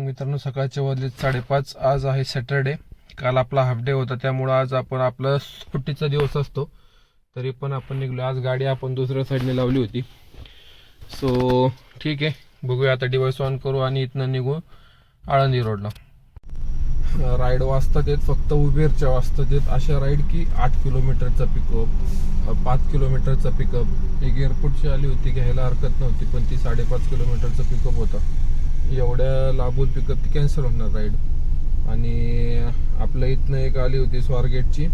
मित्रांनो, सकाळचे वाजले 5:30. आज आहे सॅटरडे. काल आपला हाफ डे होता, त्यामुळं आज आपण आपला सुट्टीचा दिवस असतो, तरी पण आपण निघलो. आज गाडी आपण दुसऱ्या साईडने लावली होती. सो ठीक आहे, बघूया आता. डिव्हाइस ऑन करू आणि इथनं निघू आळंदी रोडला. राईड वाजतात येत, फक्त उबेरच्या वाजतात येत अशा राईड की 8 किलोमीटरचा पिकअप, 5 किलोमीटरचा पिकअप. एक एअरपोर्टची आली होती, घ्यायला हरकत नव्हती, पण ती 5.5 किलोमीटरचा पिकअप होता. एवढ्या लांबून पिकअप ती कॅन्सल होणार राईड. आणि आपल्या इथनं एक आली होती स्वारगेटची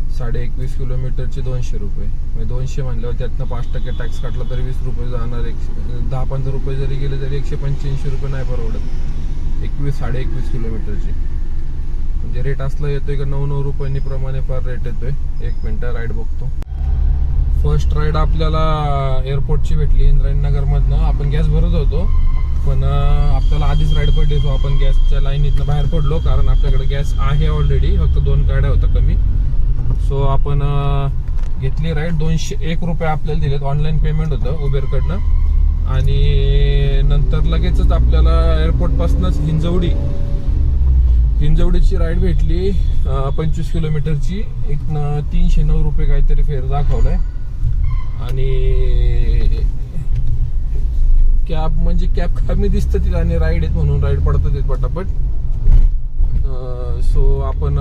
21.5 किलोमीटरची 200 रुपये. म्हणजे 200 म्हणल्यावर त्यातनं 5% टॅक्स काढला तरी 20 रुपये जाणार. 10-15 रुपये जरी गेले तरी 185 रुपये नाही परवडत 21-21.5 किलोमीटरची. म्हणजे रेट असला येतोय का 9 रुपयांनी प्रमाणे फार रेट येतोय. 1 मिनिट राईड बघतो. फर्स्ट राईड आपल्याला एअरपोर्टची भेटली इंद्रायणनगरमधनं. आपण गॅस भरत होतो, पण आपल्याला आधीच राईड पडली, सो आपण गॅसच्या लाईनीतनं बाहेर पडलो. कारण आपल्याकडे गॅस आहे ऑलरेडी, फक्त 2 गाड्या होत्या कमी. सो आपण घेतली राईड. 201 रुपये आपल्याला दिलेत. ऑनलाईन पेमेंट होतं उबेरकडनं. आणि नंतर लगेचच आपल्याला एअरपोर्टपासूनच हिंजवडीची राईड भेटली 25 किलोमीटरची. इथनं 309 रुपये काहीतरी फेअर दाखवलाय. आणि कॅब म्हणजे कॅब कमी दिसतं तिथं, आणि राईड आहेत म्हणून राईड पडतात येत पटापट. सो आपण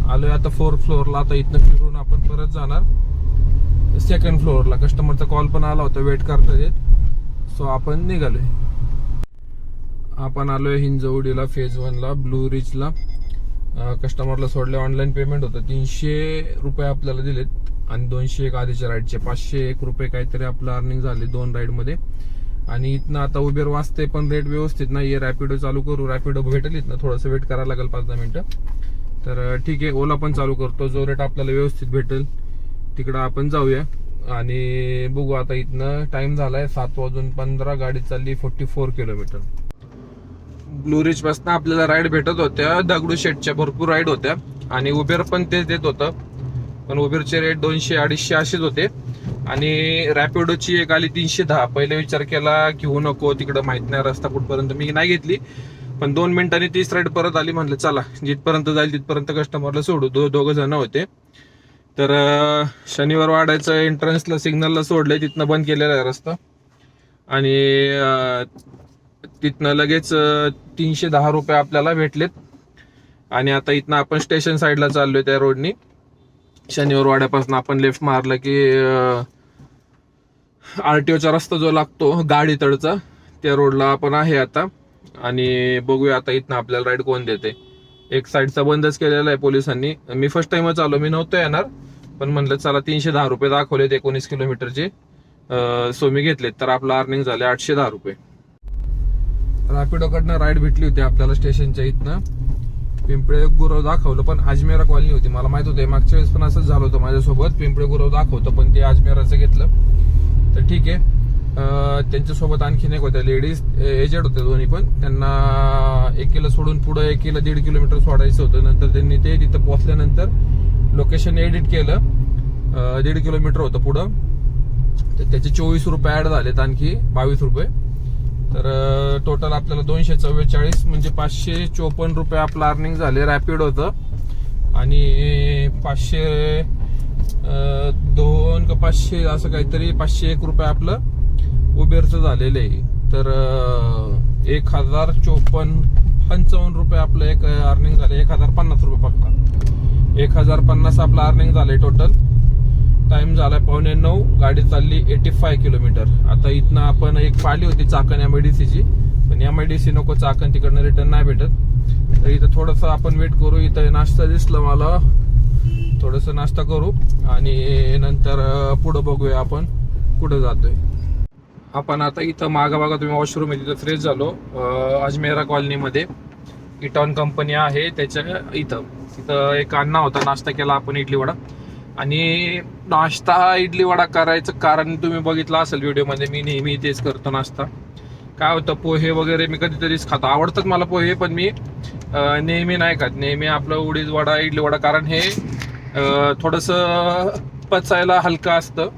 आलोय आता 4th फ्लोअरला. आता इथनं फिरून आपण परत जाणार 2nd फ्लोअरला. कस्टमरचा कॉल पण आला होता, वेट करतात येत. सो आपण निघालोय. आपण आलोय हिंजवडीला, फेज 1ला, ब्लू रिचला. कस्टमरला सोडले. ऑनलाईन पेमेंट होतं. 300 रुपये आपल्याला दिलेत, आणि 201 आधीच्या राईडचे 501 रुपये काहीतरी आपलं अर्निंग झाले 2 राईडमध्ये. आणि इथनं आता उबेर वाजते, पण रेट व्यवस्थित नाहीये. रॅपिडो चालू करू. रॅपिडो भेटेल इथनं, थोडंसं वेट करायला लागेल 5-10 मिनिटं. तर ठीक आहे, ओला पण चालू करतो. जो रेट आपल्याला व्यवस्थित भेटेल तिकडं आपण जाऊया. आणि बघू आता. इथनं टाइम झालाय 7:15. गाडी चालली 44 किलोमीटर. ब्लू रिच पासून आपल्याला राईड भेटत होत्या दगडूशेठच्या, भरपूर राईड होत्या. आणि उबेर पण तेच देत होतं, पण उबेरचे रेट 200-250 असेच होते. आणि रॅपिडोची एक आली 310. पहिले विचार केला घेऊ नको, तिकडं माहित नाही रस्ता कुठपर्यंत, मी नाही घेतली. पण 2 मिनिटांनी 30 राईड परत आली. म्हणलं चला जिथपर्यंत जाईल तिथपर्यंत कस्टमरला सोडू. दोघं जण होते. तर शनिवार वाड्याचं एंट्रन्सला सिग्नलला सोडलंय, तिथनं बंद केलेला आहे रस्ता. आणि तिथनं लगेच 310 रुपये आपल्याला भेटलेत. आणि आता इथनं आपण स्टेशन साईडला चाललोय त्या रोडनी. शनिवार वाड्यापासून आपण लेफ्ट मारलं की RTOचा रस्ता जो लागतो गाडी तळचा, त्या रोडला आपण आहे आता. आणि बघूया आता इथनं आपल्याला राईड कोण देते. एक साईडचा बंदच केलेला आहे पोलिसांनी. मी फर्स्ट टाइमच आलो, मी नव्हतो येणार, पण म्हणलं चला 310 रुपये दाखवलेत 19 किलोमीटरचे. सो मी घेतलेत. तर आपलं अर्निंग झाले 810 रुपये. रॅपिडोकडनं राईड भेटली होती आपल्याला स्टेशनच्या इथनं. पिंपळे गुरव दाखवलं, पण अजमेरा कॉलनी होती. मला माहित होतं मागच्या वेळेस पण असंच झालं होतं माझ्यासोबत. पिंपळे गुरव दाखवतं, पण ते अजमेराचं घेतलं. तर ठीक आहे. त्यांच्यासोबत आणखीन एक होत्या लेडीज, एजेड होते दोन्ही पण. त्यांना एकीला सोडून पुढं एकीला 1.5 किलोमीटर सोडायचं होतं. नंतर त्यांनी ते तिथं पोहोचल्यानंतर लोकेशन एडिट केलं. 1.5 किलोमीटर होतं पुढं. तर त्याचे 24 रुपये ऍड झालेत, आणखी 22 रुपये. तर टोटल आपल्याला 244 म्हणजे 554 रुपये आपलं अर्निंग झाले. रॅपिड होतं. आणि 502 का 500 असं काहीतरी 501 रुपये आपलं उबेरचं झालेलं आहे. तर 1054-55 रुपये आपलं एक अर्निंग झाले. 1050 रुपये फक्त. 1050 आपलं अर्निंग झालंय टोटल. टाइम झालाय 8:45. गाडी चालली 85 किलोमीटर. आता इथनं आपण एक पाहिली होती चाकण MIDCची, पण MIDC नको, चाकण तिकडनं रिटर्न नाही भेटत. तर इथं थोडंसं आपण वेट करू. इथं नाश्ता दिसलं मला, थोडंसं नाश्ता करू आणि नंतर पुढं बघूया आपण कुठं जातोय. आपण आता इथं मागा तुम्ही वॉशरूम आहे तिथं फ्रेश झालो. अजमेरा कॉलनीमध्ये इटॉन कंपनी आहे त्याच्या तिथं एक अण्णा होता. नाश्ता केला आपण इडली वडा. आणि नाश्ता इडली वडा करायचं कारण तुम्ही बघितलं असेल व्हिडिओमध्ये, मी नेहमी तेच करतो नाश्ता. काय होतं, पोहे वगैरे मी कधीतरीच खातो. आवडतात मला पोहे, पण मी नेहमी नाही खात. नेहमी आपलं उडीद वडा, इडली वडा, कारण हे थोडंसं पचायला हलकं असतं.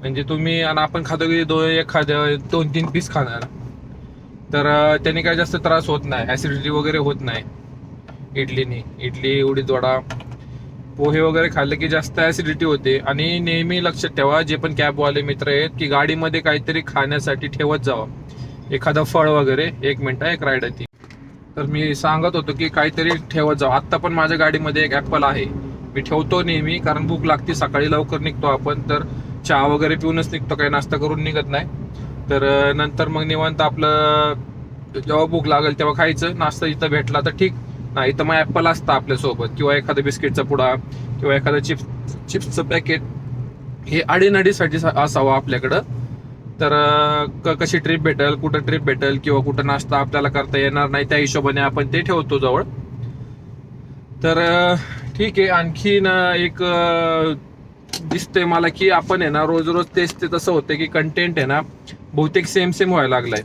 म्हणजे तुम्ही आणि आपण खातो की 2-3 पीस खाणार. तर त्याने काही जास्त त्रास होत नाही, ऍसिडिटी वगैरे होत नाही इडली, उडीद वडा, पोहे वगैरे खाल्ले की जास्त ऍसिडिटी होते. आणि नेहमी लक्षात ठेवा, जे पण कॅबवाले मित्र आहेत, की गाडीमध्ये काहीतरी खाण्यासाठी ठेवत जावं, एखादं फळ वगैरे. एक मिनिट, एक राईड आहे ती. तर मी सांगत होतो की काहीतरी ठेवत जावं. आत्ता पण माझ्या गाडीमध्ये एक ॲपल आहे, मी ठेवतो नेहमी, कारण भूक लागते. सकाळी लवकर निघतो आपण, तर चहा वगैरे पिऊनच निघतो, काही नाश्ता करून निघत नाही. तर नंतर मग निवांत आपलं जेव्हा भूक लागेल तेव्हा खायचं. नाश्ता इथं भेटला तर ठीक, नाही तर मग ॲपल असतं आपल्यासोबत, किंवा एखादा बिस्किटचा पुडा, किंवा एखादा चिप्सचं पॅकेट. हे अडीनडीसाठी असावं आपल्याकडं. तर कशी ट्रिप भेटेल, कुठं ट्रिप भेटेल, किंवा कुठं नाश्ता आपल्याला करता येणार नाही, त्या हिशोबाने आपण ते ठेवतो जवळ. तर ठीक आहे. आणखीन एक दिसतंय मला की आपण आहे ना रोज तेच ते तसं होतं की कंटेंट आहे ना बहुतेक सेम व्हायला लागलाय.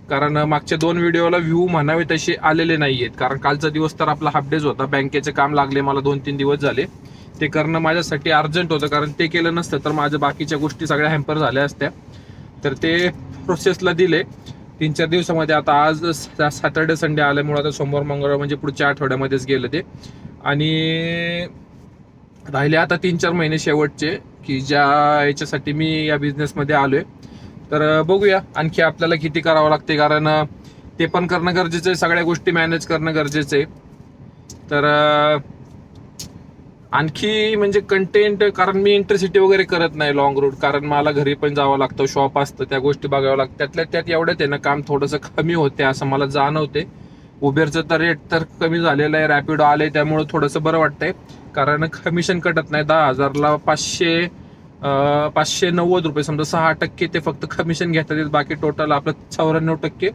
कारण मागच्या 2 व्हिडिओला व्ह्यू म्हणावे तसे आलेले नाहीयेत. कारण कालचा दिवस तर आपला हाफ डेज होता, बँकेचे काम लागले मला 2-3 दिवस झाले. ते करणं माझ्यासाठी अर्जंट होतं, कारण ते केलं नसतं तर माझ्या बाकीच्या गोष्टी सगळ्या हॅम्पर झाल्या असत्या. तर ते प्रोसेसला दिले 3-4 दिवसामध्ये. आता आज सॅटर्डे संडे आल्यामुळे आता सोमवार मंगळवार म्हणजे पुढच्या आठवड्यामध्येच गेलं ते. आणि राहिले आता 3-4 महिने शेवटचे, की ज्या याच्यासाठी मी या बिझनेसमध्ये आलोय. तर बघूया आणखी आपल्याला किती करावं लागते, कारण ते पण करणं गरजेचं आहे, सगळ्या गोष्टी मॅनेज करणं गरजेचं आहे. तर आणखी म्हणजे कंटेंट, कारण मी इंटरसिटी वगैरे करत नाही लॉंग रूट, कारण मला घरी पण जावं लागतं, शॉप असतं, त्या गोष्टी बघाव्या लागतात. त्यातल्या त्यात एवढ्यात आहे ना काम थोडंसं कमी होते असं मला जाणवते. उबेरचं तर रेट तर कमी झालेलं आहे, रॅपिडो आले त्यामुळे थोडंसं बरं वाटतंय, कारण कमिशन कटत नाही. 10,000ला 590 रुपये, समजा 6% ते फक्त कमिशन घेतात, बाकी टोटल आपलं 94%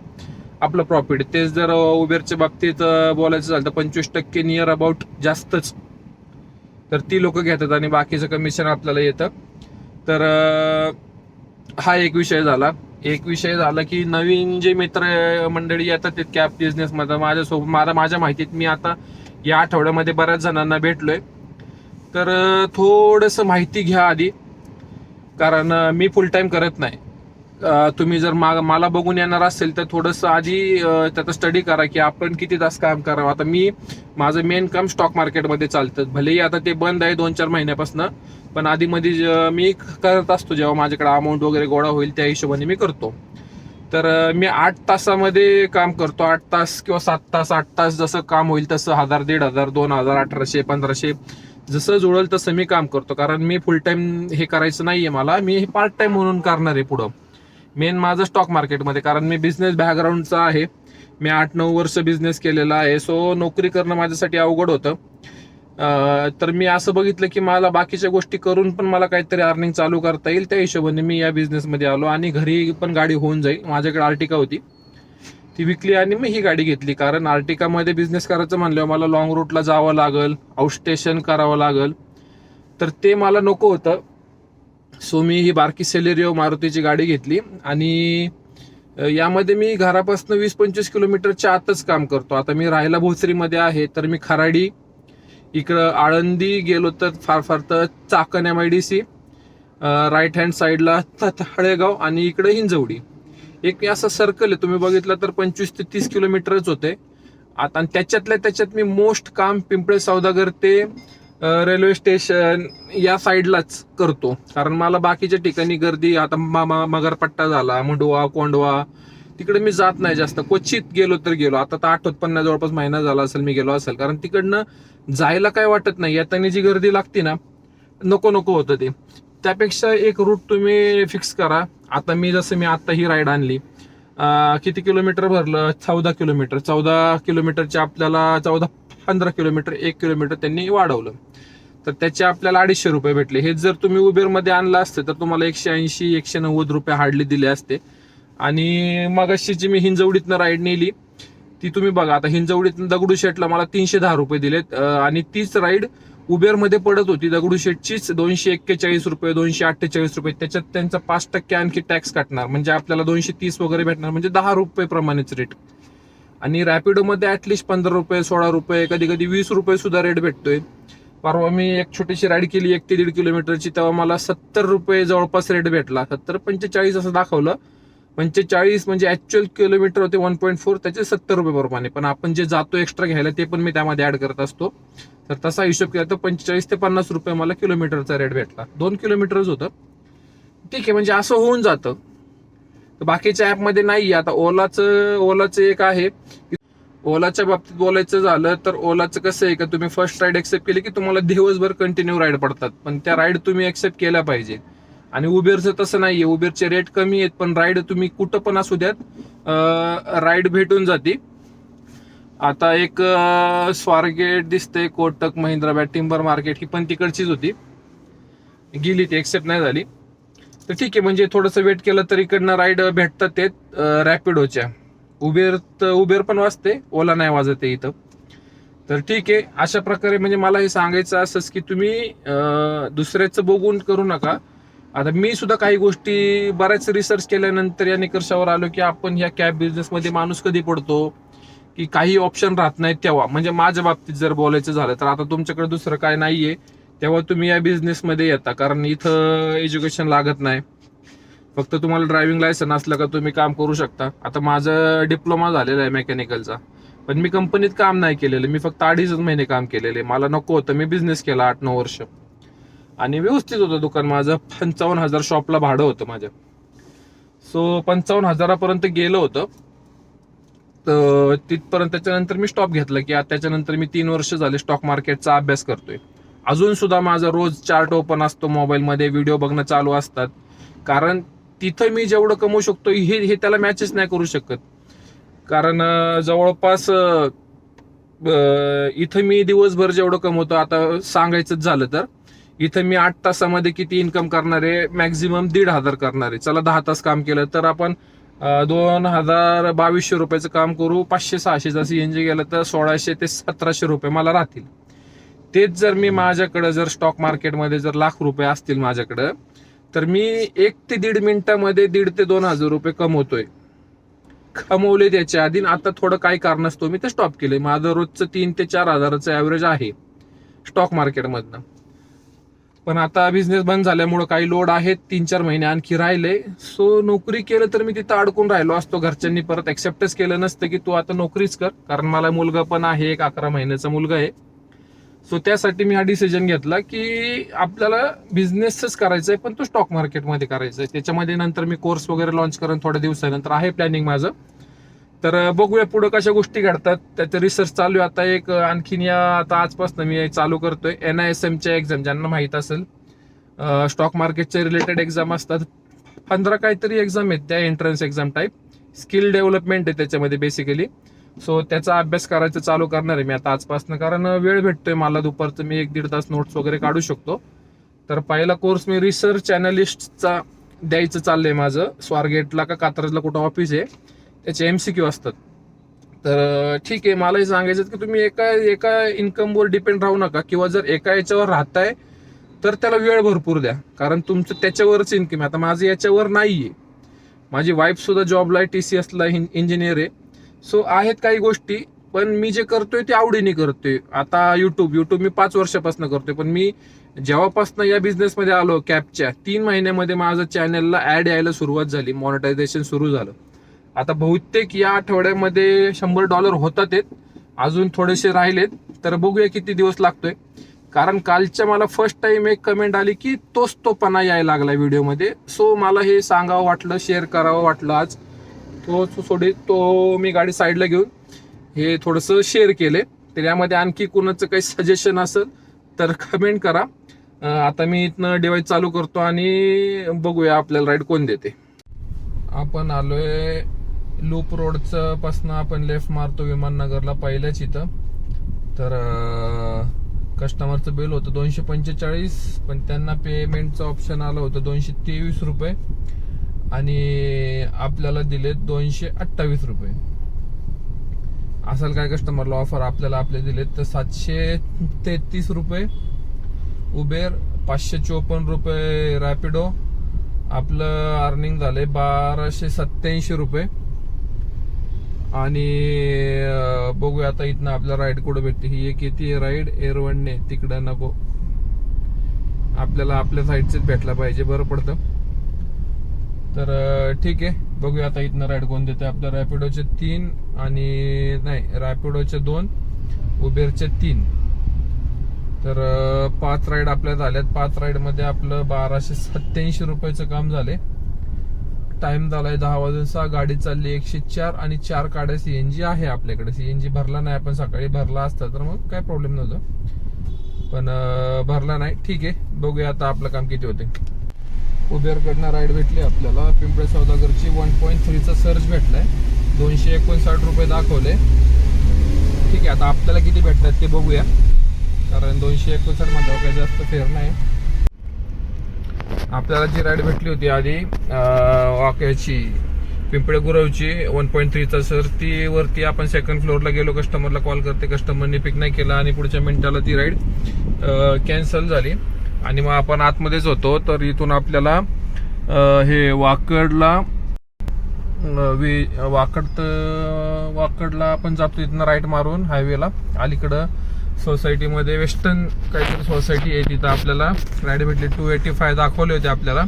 आपलं प्रॉफिट. तेच जर उबेरच्या बाबतीत बोलायचं झालं तर 25% नियर अबाउट जास्तच, तर ती लोक घेतात आणि बाकीचं कमिशन आपल्याला येतं. तर हा एक विषय झाला. एक विषय झाला की नवीन जे मित्र मंडळी येतात ते कॅब बिझनेसमध्ये माझ्यासोबत, माझ्या माहितीत मी आता या आठवड्यामध्ये बऱ्याच जणांना भेटलोय. तर थोडंसं माहिती घ्या आधी, कारण मी फुल टाइम करत नाही. तुम्ही जर मला बघून येणार असेल तर थोडंसं आधी त्याचा स्टडी करा की आपण किती तास काम करावं. आता माझं मेन काम स्टॉक मार्केटमध्ये चालतं, भलेही आता ते बंद आहे 2-4 महिन्यापासून, पण आधी मध्ये मी करत असतो, जेव्हा माझ्याकडे अमाऊंट वगैरे गोळा होईल त्या हिशोबाने मी करतो. तर मी 8 तासामध्ये काम करतो, 8 तास किंवा 7 तास, 8 तास जसं काम होईल तसं, 1000, 1500, 2000, 1800, 1500 जसं जुळेल तसं मी काम करतो. कारण मी फुल टाइम हे करायचं नाहीये मला, मी हे पार्ट टाइम म्हणून करणार आहे पुढं. मेन माझं स्टॉक मार्केटमध्ये, कारण मी बिझनेस बॅकग्राऊंडचा आहे, मी 8-9 वर्ष बिझनेस केलेला आहे. सो नोकरी करणं माझ्यासाठी अवघड होतं. तर मी असं बघितलं की मला बाकीच्या गोष्टी करून पण मला काहीतरी अर्निंग चालू करता येईल, त्या हिशोबाने मी या बिझनेसमध्ये आलो. आणि घरी पण गाडी होऊन जाईल. माझ्याकडे आर्टिका होती, ती विकली आणि मी ही गाडी घेतली. कारण आर्टिकामध्ये बिझनेस करायचं म्हणल्यावर मला लॉंग रूटला जावं लागल, आउटस्टेशन करावं लागल, तर ते मला नको होतं. सो मी ही बारकी सेलेरिओ मारुतीची गाडी घेतली. आणि यामध्ये मी घरापासून 20-25 किलोमीटरच्या आतच काम करतो. आता मी राहायला भोसरीमध्ये आहे, तर मी खराडी, इकडं आळंदी गेलो तर फार तर चाकण MIDC, राईट हँड साईडला तळेगाव, आणि इकडे हिंजवडी. एक असं सर्कल आहे, तुम्ही बघितलं तर 25 ते 30 किलोमीटरच होते. आता त्याच्यातल्या त्याच्यात मी मोस्ट काम पिंपळे सौदागर ते रेल्वे स्टेशन या साईडलाच करतो, कारण मला बाकीच्या ठिकाणी गर्दी, आता मगरपट्टा झाला, मुंडवा, कोंडवा, तिकडे मी जात नाही जास्त. क्वचित गेलो तर गेलो. आता तर आठवत पण नाही, जवळपास महिना झाला असेल मी गेलो असेल, कारण तिकडनं जायला काय वाटत नाही, येताना जी गर्दी लागते ना, नको होतं ते. त्यापेक्षा एक रूट तुम्ही फिक्स करा. आता मी आता ही राईड आणली, किती किलोमीटर भरलं, 14 किलोमीटर. 14 किलोमीटरचे आपल्याला 14-15 किलोमीटर, 1 किलोमीटर त्यांनी वाढवलं, तर त्याचे आपल्याला 250 रुपये भेटले. हे जर तुम्ही उबेरमध्ये आणलं असते तर तुम्हाला 180-190 रुपये हार्डली दिले असते. आणि मगाशी जी मी हिंजवडीतनं राईड नेली ती तुम्ही बघा, आता हिंजवडीतनं दगडूशेठला मला 310 रुपये दिलेत. आणि तीच राईड उबेरमध्ये पडत होती दगडूशेठचीच 241 रुपये, 248 रुपये. त्याच्यात त्यांचा 5% आणखी टॅक्स काटणार, म्हणजे आपल्याला 230 वगैरे भेटणार, म्हणजे 10 रुपये प्रमाणेच रेट. आणि रॅपिडोमध्ये ऍटलिस्ट 15 रुपये, 16 रुपये, कधी 20 रुपये सुद्धा रेट भेटतोय. परवा मी एक छोटीशी राईड केली 1 ते 1.5 किलोमीटरची, तेव्हा मला 70 रुपये जवळपास रेट भेटला. 70-45 असं दाखवलं, 45 म्हणजे ऍक्च्युअल किलोमीटर होते 1.4, त्याचे 70 रुपये प्रमाणे. पण आपण जे जातो एक्स्ट्रा घ्यायला ते पण मी त्यामध्ये ऍड करत असतो. तर तसा हिशोब केला तर 45 ते 50 रुपये मला किलोमीटरचा रेट भेटला. 2 किलोमीटरच होतं. ठीक आहे, म्हणजे असं होऊन जातं. तर बाकीच्या ऍपमध्ये नाही. आता ओलाचं एक आहे. ओलाच्या बाबतीत बोलायचं झालं तर ओलाचं कसं आहे का, तुम्ही फर्स्ट राईड एक्सेप्ट केली की तुम्हाला दिवसभर कंटिन्यू राईड पडतात, पण त्या राईड तुम्ही एक्सेप्ट केल्या पाहिजे. आणि उबेरचं तसं नाहीये. उबेरचे रेट कमी आहेत, पण राईड तुम्ही कुठं पण असू द्यात राईड भेटून जाते. आता एक स्वारगेट दिसते, कोटक महिंद्रा टिंबर मार्केट, ही पण तिकडचीच होती, गेली ती, एक्सेप्ट नाही झाली. तर ठीक आहे, म्हणजे थोडंसं वेट केलं तर इकडनं राईड भेटतात ते रॅपिडोच्या. उबेर पण वाजते, ओला नाही वाजते इथं. तर ठीक आहे, अशा प्रकारे म्हणजे मला हे सांगायचं असंच की तुम्ही दुसऱ्याचं बघून करू नका. आता मी सुद्धा काही गोष्टी बऱ्याच रिसर्च केल्यानंतर या निकर्षावर आलो की आपण ह्या कॅब बिझनेसमध्ये माणूस कधी पडतो की काही ऑप्शन राहत नाहीत तेव्हा. म्हणजे माझ्या बाबतीत जर बोलायचं झालं तर, आता तुमच्याकडे दुसरं काय नाहीये तेव्हा तुम्ही या बिझनेसमध्ये येता, कारण इथं एज्युकेशन लागत नाही. फक्त तुम्हाला ड्रायव्हिंग लायसन असलं का तुम्ही काम करू शकता. आता माझं डिप्लोमा झालेला आहे मेकॅनिकलचा, पण मी कंपनीत काम नाही केलेलं. मी फक्त 2.5 महिने काम केलेले. मला नको होतं, मी बिझनेस केला 8-9 वर्ष आणि व्यवस्थित होतं दुकान माझं. 55,000 शॉपला भाडं होतं माझं. सो 55,000पर्यंत गेलं होतं. तर तिथपर्यंत त्याच्यानंतर मी स्टॉप घेतला की त्याच्यानंतर मी 3 वर्ष झाले स्टॉक मार्केटचा अभ्यास करतोय. अजून सुद्धा माझा रोज चार्ट ओपन असतो मोबाईलमध्ये, व्हिडिओ बघणं चालू असतात. कारण तिथं मी जेवढं कमवू शकतो हे त्याला मॅचेस नाही करू शकत. कारण जवळपास इथं मी दिवसभर जेवढं कमवतो, आता सांगायचंच झालं तर इथं मी 8 तासामध्ये किती इन्कम करणार आहे, मॅक्झिमम 1,500 करणार आहे. चला 10 तास काम केलं तर आपण 2,200 रुपयाचं काम करू, 500-600 सीएनजी गेलं तर 1,600 ते 1,700 रुपये मला राहतील. तेच जर मी माझ्याकडे जर स्टॉक मार्केटमध्ये जर लाख रुपये असतील माझ्याकडं, तर मी 1 ते 1.5 मिनिटामध्ये 1,500 ते 2,000 रुपये कमवतोय. कमवले त्याच्या आधी. आता थोडं काही कारणास्तव मी ते स्टॉप केले. माझं रोजचं 3 ते 4 हजाराचं ऍव्हरेज आहे स्टॉक मार्केटमधनं. पण आता बिझनेस बंद झाल्यामुळे काही लोड आहेत, 3-4 महिने आणखी राहिले. सो नोकरी केलं तर मी तिथं अडकून राहिलो असतो. घरच्यांनी परत एक्सेप्टच केलं नसतं की तू आता नोकरीच कर, कारण मला मुलगा पण आहे, एक 11 महिन्याचा मुलगा आहे. सो त्यासाठी मी हा डिसिजन घेतला की आपल्याला बिझनेसच करायचा आहे, पण तो स्टॉक मार्केटमध्ये करायचा आहे. त्याच्यामध्ये नंतर मी कोर्स वगैरे लॉन्च करेन थोड्या दिवसानंतर, आहे प्लॅनिंग माझं. तर बघूया पुढे कशा गोष्टी घडतात, त्याचं रिसर्च चालू आहे. आता एक आणखीन आता आजपासून मी चालू करतोय NISMच्या एक्झाम, ज्यांना माहित असेल स्टॉक मार्केटचे रिलेटेड एक्झाम असतात. 15 काहीतरी एक्झाम आहेत त्या, entrance exam type. Skill development आहे त्याच्यामध्ये बेसिकली. सो त्याचा अभ्यास करायचा चालू करणार आहे मी आता आजपासून, कारण वेळ भेटतोय मला दुपारचं. मी 1-1.5 तास नोट्स वगैरे काढू शकतो. तर पहिला कोर्स मी रिसर्च अॅनालिस्टचा द्यायचं चाललंय माझं. स्वारगेटला का कात्रजला कुठं ऑफिस आहे, त्याचे MCQ असतात. तर ठीक आहे, मलाही सांगायचं की तुम्ही एका इन्कमवर डिपेंड राहू नका, किंवा जर एका याच्यावर राहताय तर त्याला वेळ भरपूर द्या, कारण तुमचं त्याच्यावरच इन्कम आहे. आता माझं याच्यावर नाहीये. माझी वाईफ सुद्धा जॉबला आहे, TCSला इंजिनियर आहे. सो आहेत काही गोष्टी, पण मी जे करतोय ते आवडीने करतोय. आता युट्यूब मी 5 वर्षापासून करतोय, पण मी जेव्हापासून या बिझनेसमध्ये आलो कॅबच्या 3 महिन्यामध्ये माझं चॅनलला ऍड यायला सुरुवात झाली, मॉनिटायझेशन सुरू झालं. आता बहुतेक या आठवड्यामध्ये $100 होतात आहेत, अजून थोडेसे राहिलेत. तर बघूया किती दिवस लागतोय. कारण कालच्या मला फर्स्ट टाइम एक कमेंट आली की तोपणा यायला लागला व्हिडिओमध्ये. सो मला हे सांगावं वाटलं, शेअर करावं वाटलं आज. तो मी गाडी साईडला घेऊन हे थोडंसं शेअर केले. तर यामध्ये आणखी कुणाचं काही सजेशन असेल तर कमेंट करा. आता मी इथनं डिव्हाइस चालू करतो आणि बघूया आपल्याला राईड कोण देते. आपण आलोय लूप रोडचं पासून आपण लेफ्ट मारतो विमाननगरला पहिल्याच इथं. तर कस्टमरचं बिल होतं 245, पण त्यांना पेमेंटचं ऑप्शन आलं होतं 223 रुपये आणि आपल्याला दिले 228 रुपये. असेल काय कस्टमरला ऑफर, आपल्याला आपले दिलेत तर 733 रुपये उबेर, 554 रुपये रॅपिडो. आपलं अर्निंग झाले 1287 रुपये. आणि बघूया आता इथनं आपल्याला राईड कुठं भेटते. ही एक येते राईड एरवणने, तिकडं नको, आपल्याला आपल्या साईडचेच भेटला पाहिजे, बरं पडतं. तर ठीक आहे, बघूया आता इथनं राईड कोण देते. आपल्या रॅपिडोचे 3 आणि नाही रॅपिडोचे 2, उबेरचे 3. तर 5 राईड आपल्या झाल्यात. 5 राईड मध्ये आपलं 1287 रुपयाचं काम झाले. टाइम झालाय 10 वाजून 6. गाडी चालली 104 आणि 4 काड्या सीएनजी आहे आपल्याकडे. सीएनजी भरला नाही आपण, सकाळी भरला असता तर मग काय प्रॉब्लेम नव्हतं, पण भरला नाही. ठीक आहे, बघूया आता आपलं काम किती होते. उबेरकडनं राईड भेटली आपल्याला. पिंपळे सौदागरची 1.3चा सर्च भेटलाय. 259 रुपये दाखवले. ठीक आहे, आता आपल्याला किती भेटतात ते बघूया, कारण 259 म्हणल्यावर काही जास्त फेर नाही. आपल्याला जी राईड भेटली होती आधी वाक्याची पिंपळे गुरवची 1.3चा सर, ती वरती आपण सेकंड फ्लोअरला गेलो, कस्टमरला कॉल करते, कस्टमरने पिक नाही केला आणि पुढच्या मिनिटाला ती राईड कॅन्सल झाली. आणि मग आपण आतमध्येच होतो, तर इथून आपल्याला हे वाकडला वाकडला आपण जातो. इथनं राईट मारून हायवेला अलीकडं सोसायटीमध्ये वेस्टर्न काहीतरी सोसायटी आहे, तिथं आपल्याला राईड भेटली. 285 दाखवले होते आपल्याला.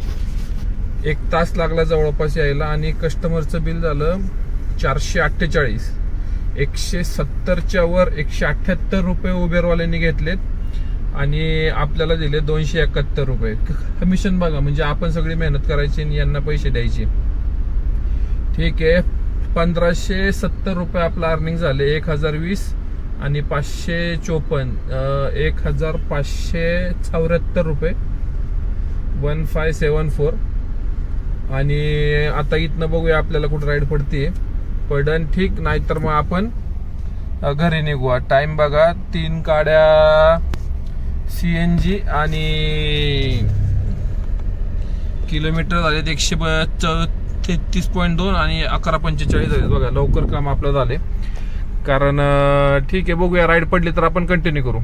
1 तास लागला जवळपास यायला आणि कस्टमरचं बिल झालं 448. 170च्या वर 178 रुपये उबेरवाल्यांनी घेतलेत आणि आपल्याला दिले 271 रुपये. कमिशन बघा, म्हणजे आपण सगळी मेहनत करायची आणि यांना पैसे द्यायचे. ठीक आहे, 1570 रुपये आपलं अर्निंग झाले. 1020 आणि 554, 1574 रुपये, 1574. आणि आता इथनं बघूया आपल्याला कुठं राईड पडते. पडन ठीक, नाहीतर मग आपण घरी निघूया. टाइम बघा, 3 गाड्या सीएनजी आणि किलोमीटर झाले 133.2 आणि 11:45 झाले. बघा, लवकर काम आपलं झाले. कारण ठीक आहे, बघूया राईड पडली तर आपण कंटिन्यू करू.